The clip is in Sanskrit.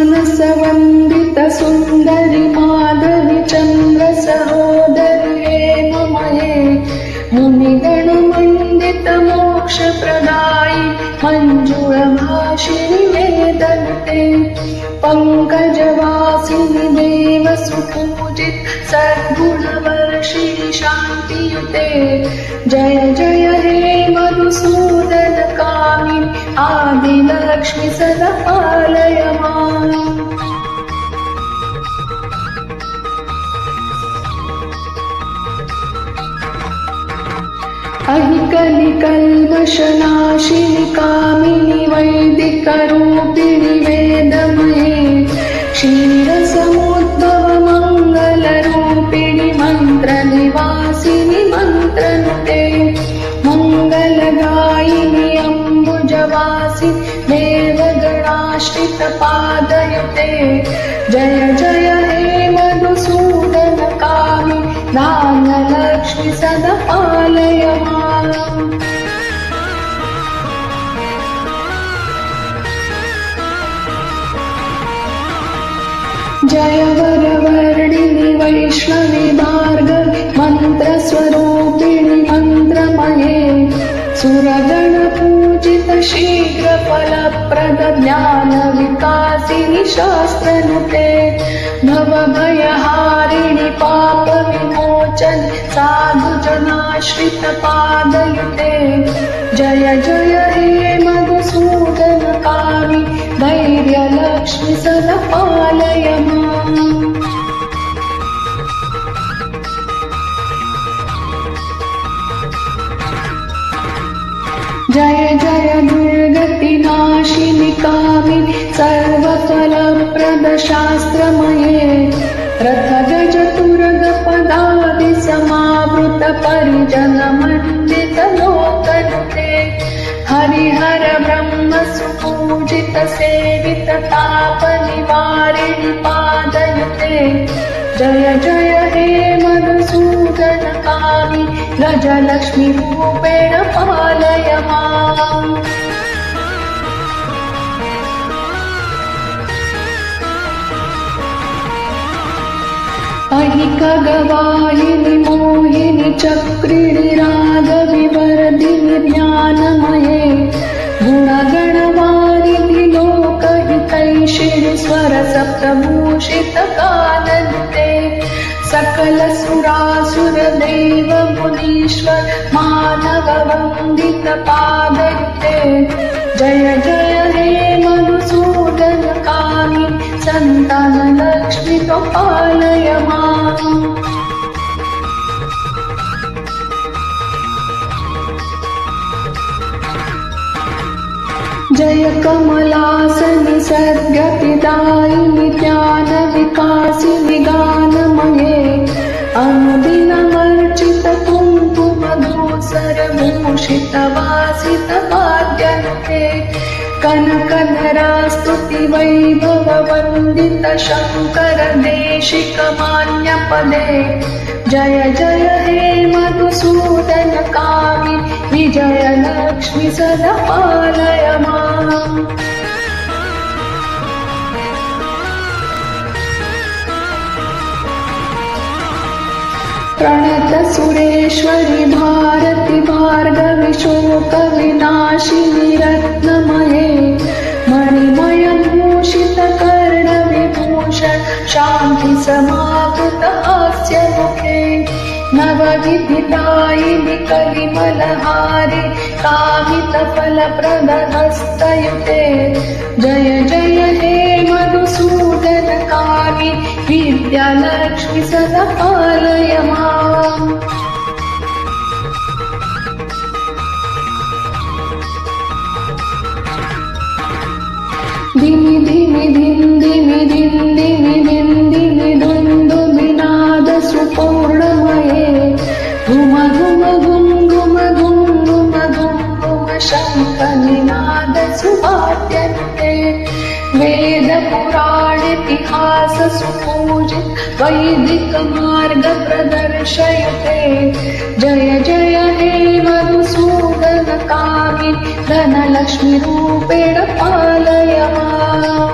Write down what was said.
सुमनसवन्दित सुन्दरि माधवि चन्द्र सहोदरि हेममये मुनिगणमण्डित मोक्षप्रदायि मञ्जुळभाषिणि वेदनुते पङ्कजवासिनि देवसुपूजित सद्गुणवर्षिणि शान्तियुते जय जय हे मधुसूदनकामिनि आदिलक्ष्मि सदा पालय माम्। अहिकलिकल्मषनाशिनि कामिनि वैदिकरूपिणि वेदमये क्षीरसमुद्भव मङ्गलरूपिणि मन्त्रनिवासिनि मन्त्रनुते मङ्गलगायिनि अम्बुजवासि देवगणाश्रितपादयुते जय जय हे मधुसूदनकामि धान्यलक्ष्मि सदा पालय माम्। जय वरवर्णिनि वैष्णवि भार्गवि मन्त्रस्वरूपिणि मन्त्रमये सुरगणपूजित शीघ्रफलप्रद ज्ञानविकासिनि शास्त्रनुते भवभयहारिणि पापविमोचनि साधुजनाश्रितपादयुते जय जय हे मधुसूदनकामि धैर्यलक्ष्मि सदा पालय माम्। जय जय दुर्गतिनाशिनि कामिनि सर्वफलप्रद शास्त्रमये रथगजतुरगपदादि समावृत परिजनमण्डित लोकनुते हरिहर ब्रह्म सुपूजित सेवित तापनिवारिणि पादयुते जय जय हे मधुसूदनकामि गजलक्ष्मि रूपेण पालय माम्। अहिकगवाहिनि मोहिनि चक्रिणि रागविवर्धिनि ज्ञानमये गुणगणवारिधि लोकहितैषिणि स्वरसप्तभूषित काननुते सकल सुरासुर देव मुनीश्वर मानव वन्दित पादयुते जय जय हे मधुसूदनकामि सन्तानलक्ष्मि पालय माम्। जय कमलासनि सद्गतिदायिनि ज्ञानविकासिनि गानमये अनुदिनमर्चित कुङ्कुमधूसरभूषित वासित वाद्यनुते कनकधरा स्तुति वैभव वन्दित शङ्कर देशिक मान्यपदे जय जय हे मधुसूदनकामि विजयलक्ष्मि सदा पालय माम्। प्रणत सुरेश्वरि भारति भार्गवि शोकविनाशिनि रत्नमये मणिमय भूषित कर्णविभूषण शान्ति समावृत हास्यमुखे नवविधिदायिनि कलिमलहारि कामितफलप्रद हस्तयुते जय जय हे मधुसूदनकामि विद्यालक्ष्मि सदा पालय माम्। धिमि धिमि धिन्दिमि धिन्दिमि धिन्दिमि धुन्दुभिनाद सुपूर्णमये घुम घुम घुम घुम घुम घुम घुम घुम शङ्खनिनाद सुवाद्यनुते वेद पुराण इतिहास सुपूजित वैदिक मार्ग प्रदर्शयते। जय जय हे मधुसूदन कामिनि धनलक्ष्मी रूपेण पालय माम्।